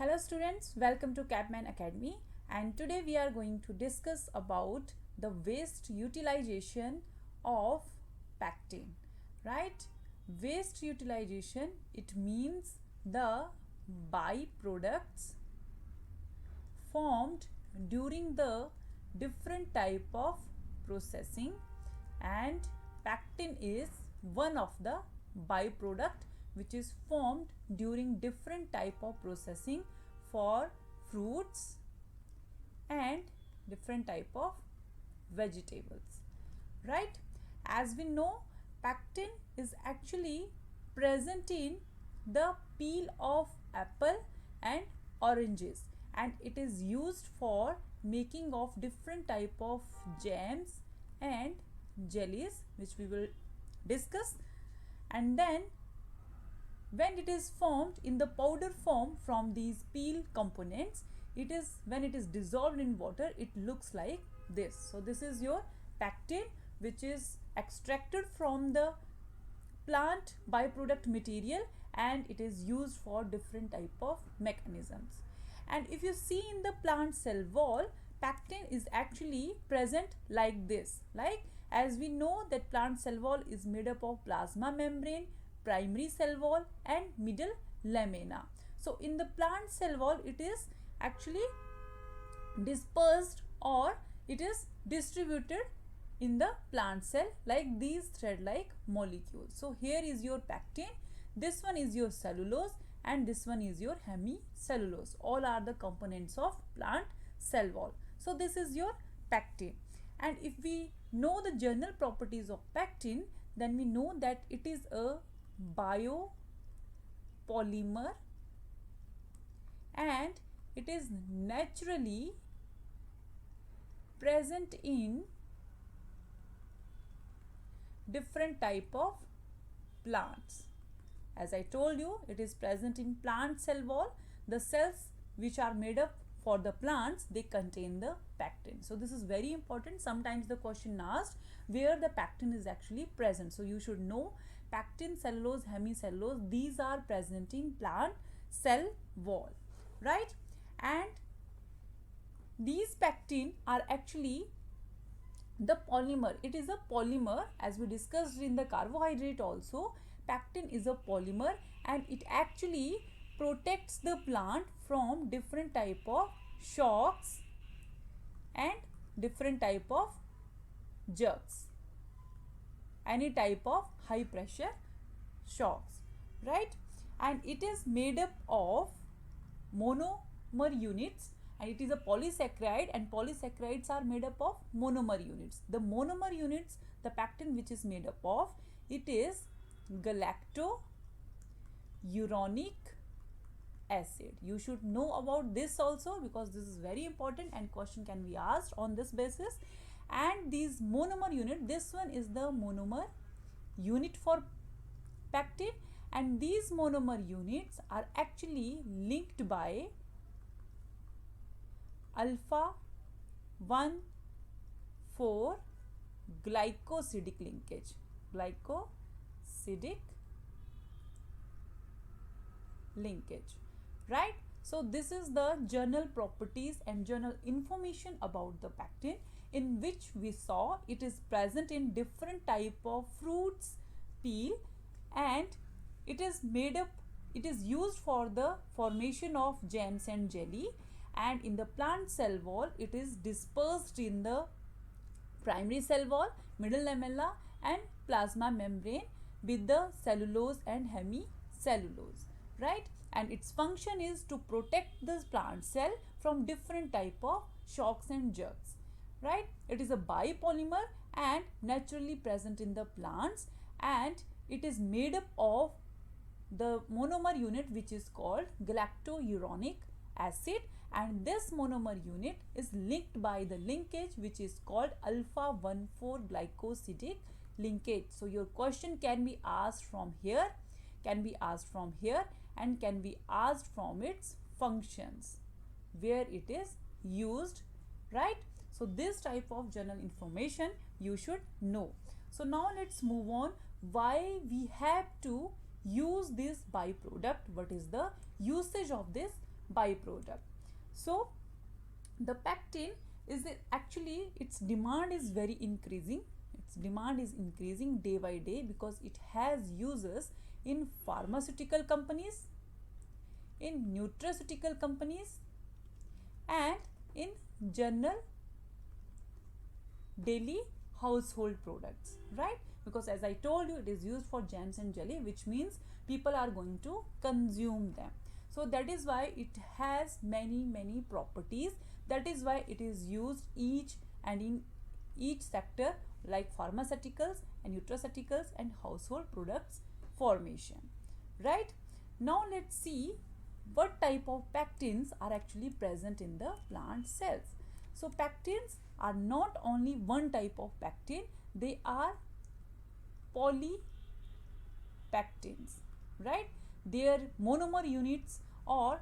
Hello students, welcome to Capman Academy, and today we are going to discuss about the waste utilization of pectin, right? Waste utilization, it means the byproducts formed during the different type of processing, and pectin is one of the byproduct which is formed during different type of processing for fruits and different type of vegetables, right? As we know, pectin is actually present in the peel of apple and oranges, and it is used for making of different type of jams and jellies, which we will discuss. And then when it is formed in the powder form from these peel components, it is when it is dissolved in water, it looks like this. So this is your pectin, which is extracted from the plant byproduct material, and it is used for different type of mechanisms. And if you see in the plant cell wall, pectin is actually present like this. Like, as we know that plant cell wall is made up of plasma membrane, primary cell wall and middle lamina. So in the plant cell wall, it is actually dispersed or it is distributed in the plant cell like these thread like molecules. So here is your pectin, this one is your cellulose, and this one is your hemicellulose. All are the components of plant cell wall. So this is your pectin. And if we know the general properties of pectin, then we know that it is a biopolymer and it is naturally present in different type of plants. As I told you, it is present in plant cell wall. The cells which are made up for the plants, they contain the pectin. So this is very important. Sometimes the question asked where the pectin is actually present. So you should know pectin, cellulose, hemicellulose, these are present in plant cell wall, right? And these pectin are actually the polymer. It is a polymer, as we discussed in the carbohydrate also. Pectin is a polymer and it actually protects the plant from different type of shocks and different type of jerks, any type of high pressure shocks, right? And it is made up of monomer units, and it is a polysaccharide, and polysaccharides are made up of monomer units. The monomer units, the pectin which is made up of, it is galacto-uronic acid. You should know about this also because this is very important and question can be asked on this basis. And these monomer unit, this one is the monomer unit for pectin, and these monomer units are actually linked by alpha 1,4 glycosidic linkage. Glycosidic linkage, right? So this is the general properties and general information about the pectin, in which we saw it is present in different type of fruits peel, and it is made up, it is used for the formation of jams and jelly, and in the plant cell wall it is dispersed in the primary cell wall, middle lamella and plasma membrane with the cellulose and hemicellulose, right? And its function is to protect the plant cell from different type of shocks and jerks, right? It is a biopolymer and naturally present in the plants, and it is made up of the monomer unit which is called galacto-uronic acid, and this monomer unit is linked by the linkage which is called alpha 1,4 glycosidic linkage. So your question can be asked from here, and can be asked from its functions, where it is used, right? So this type of general information you should know. So now let's move on. Why we have to use this byproduct? What is the usage of this byproduct. So the pectin is actually, its demand is very increasing. Its demand is increasing day by day because it has uses in pharmaceutical companies, in nutraceutical companies, and in general daily household products, right? Because as I told you, it is used for jams and jelly, which means people are going to consume them. So that is why it has many properties. That is why it is used each and in each sector, like pharmaceuticals and nutraceuticals and household products formation, right? Now let's see what type of pectins are actually present in the plant cells. So pectins are not only one type of pectin, they are polypectins, right? Their monomer units, or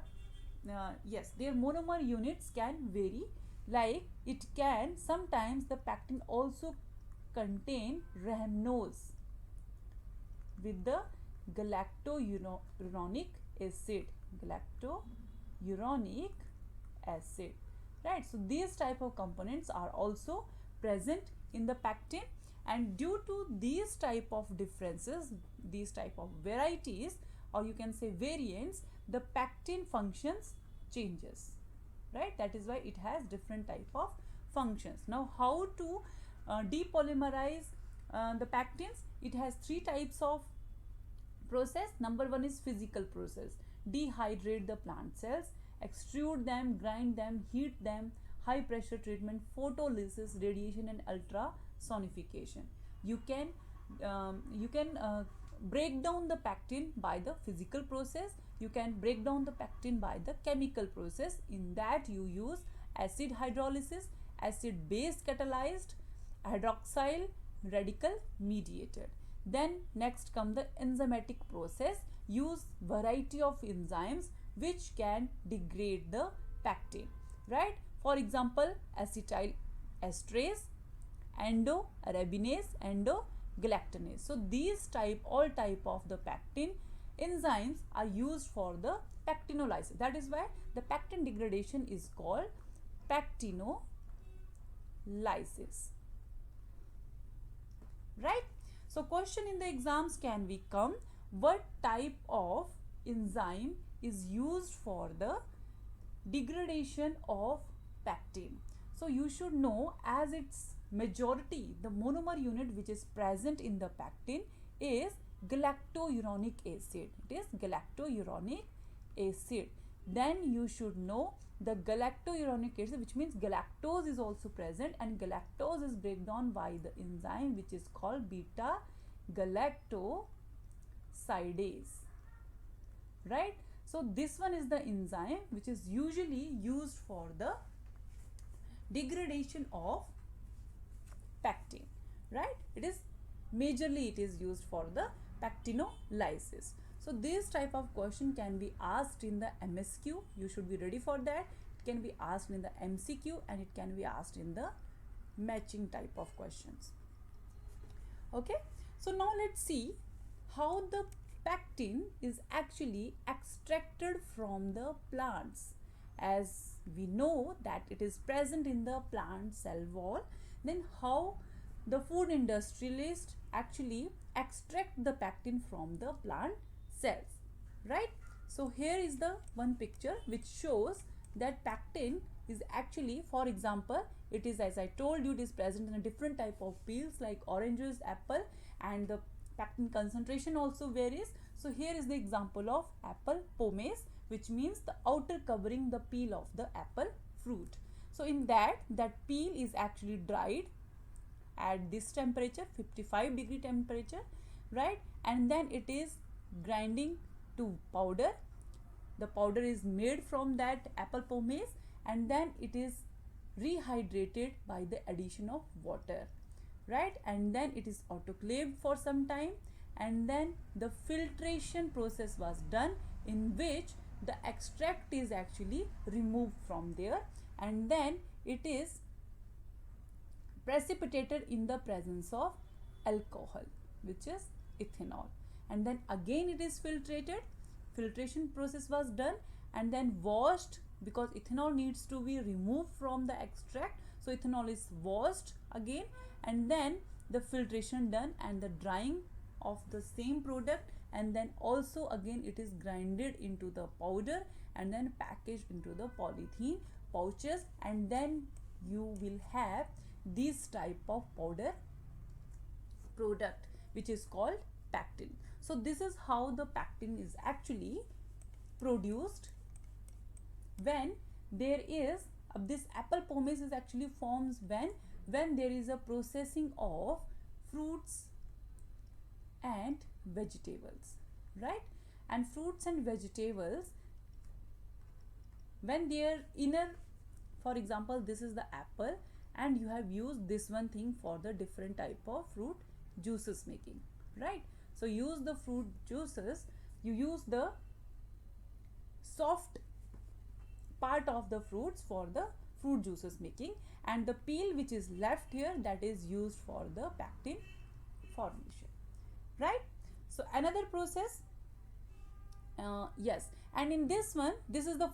their monomer units can vary. Like, it can sometimes, the pectin also contain rhamnose with the galactouronic acid, galactouronic acid, right? So these type of components are also present in the pectin, and due to these type of differences, these type of varieties, or you can say variants, the pectin functions changes, right? That is why it has different type of functions. Now how to depolymerize the pectins? It has three types of process. Number one is physical process. Dehydrate the plant cells, extrude them, grind them, heat them, high pressure treatment, photolysis, radiation, and ultrasonification. You can break down the pectin by the physical process. You can break down the pectin by the chemical process. In that you use acid hydrolysis, acid base catalyzed, hydroxyl radical mediated. Then next come the enzymatic process. Use variety of enzymes which can degrade the pectin, right? For example, acetyl esterase, endoarabinase, endogalactonase. So these all type of the pectin enzymes are used for the pectinolysis. That is why the pectin degradation is called pectinolysis, right? So question in the exams can become, what type of enzyme is used for the degradation of pectin? So you should know, as its majority, the monomer unit which is present in the pectin is galactouronic acid. It is galactouronic acid. Then you should know the galactouronic acid, which means galactose is also present, and galactose is break down by the enzyme which is called beta galactosidase, right? So this one is the enzyme which is usually used for the degradation of pectin, right? It is used for the pectinolysis. So this type of question can be asked in the MSQ. You should be ready for that. It can be asked in the MCQ, and it can be asked in the matching type of questions. Okay, so now let's see how the pectin is actually extracted from the plants. As we know that it is present in the plant cell wall, then how the food industrialists actually extract the pectin from the plant cells, right? So here is the one picture which shows that pectin is actually, for example, it is, as I told you, it is present in a different type of peels like oranges, apple, and the pectin concentration also varies. So here is the example of apple pomace, which means the outer covering the peel of the apple fruit. So in that peel is actually dried at this temperature, 55-degree temperature, right? And then it is grinding to powder. The powder is made from that apple pomace, and then it is rehydrated by the addition of water, right? And then it is autoclaved for some time, and then the filtration process was done, in which the extract is actually removed from there, and then it is precipitated in the presence of alcohol, which is ethanol, and then again it is filtrated. Filtration process was done, and then washed, because ethanol needs to be removed from the extract. So ethanol is washed again, and then the filtration done and the drying of the same product, and then also again it is grinded into the powder and then packaged into the polythene pouches, and then you will have this type of powder product which is called pectin. So this is how the pectin is actually produced. When there is this apple pomace is actually forms when there is a processing of fruits and vegetables, right? And fruits and vegetables, when their inner, for example, this is the apple, and you have used this one thing for the different type of fruit juices making, right? So use the fruit juices, you use the soft part of the fruits for the fruit juices making, and the peel which is left here, that is used for the pectin formation, right? So another process, yes, and in this one, this is the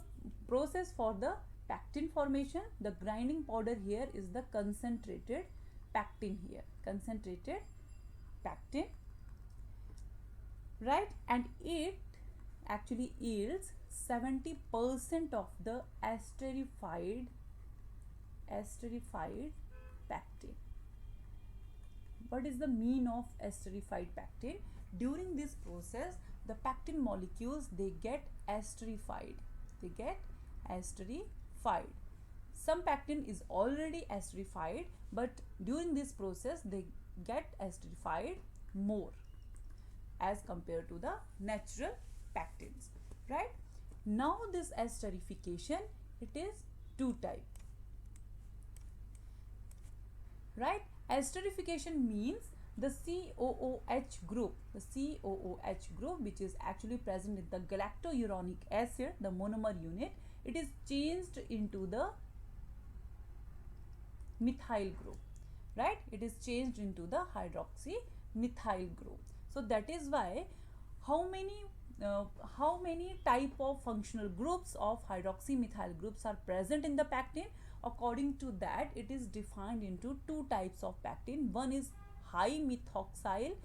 process for the pectin formation. The grinding powder here is the concentrated pectin here, concentrated pectin, right? And it actually yields 70% of the esterified pectin. What is the mean of esterified pectin? During this process, the pectin molecules, they get esterified. They get esterified. Some pectin is already esterified, but during this process they get esterified more as compared to the natural pectins, right? Now this esterification, it is two type, right? Esterification means the COOH group, which is actually present in the galactouronic acid, the monomer unit, it is changed into the methyl group, right? It is changed into the hydroxymethyl group. So that is why how many type of functional groups of hydroxymethyl groups are present in the pectin? According to that, it is defined into two types of pectin. One is high methoxyl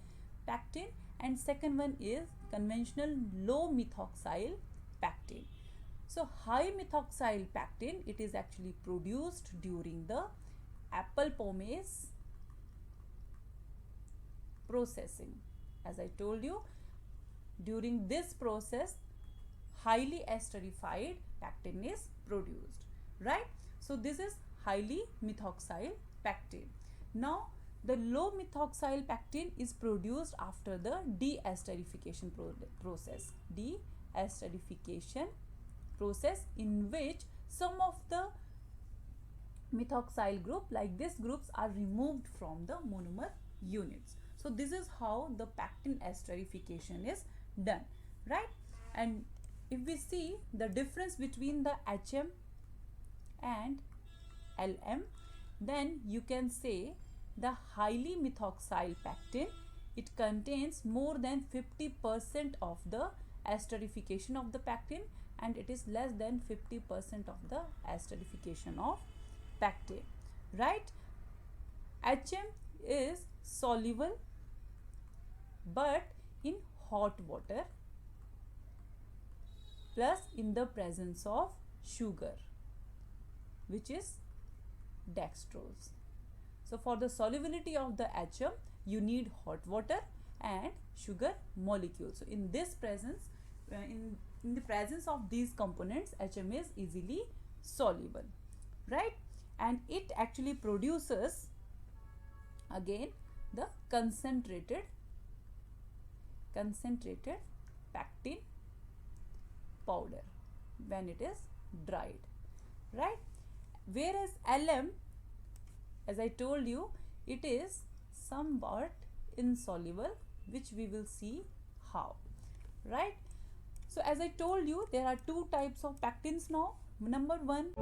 pectin and second one is conventional low methoxyl pectin. So high methoxyl pectin, it is actually produced during the apple pomace processing. As I told you, during this process, highly esterified pectin is produced, right? So this is highly methoxyl pectin. Now the low methoxyl pectin is produced after the deesterification process. Deesterification process, in which some of the methoxyl group like these groups are removed from the monomer units. So this is how the pectin esterification is done, right? And if we see the difference between the HM and LM, then you can say the highly methoxyl pectin, it contains more than 50% of the esterification of the pectin, and it is less than 50% of the esterification of pectin, right? HM is soluble but in hot water plus in the presence of sugar, which is dextrose. So for the solubility of the HM, you need hot water and sugar molecules. So in this presence, in the presence of these components, HM is easily soluble, right? And it actually produces again the concentrated pectin powder when it is dried, right? Whereas LM, as I told you, it is somewhat insoluble, which we will see how, right? So as I told you, there are two types of pectins now. Number one,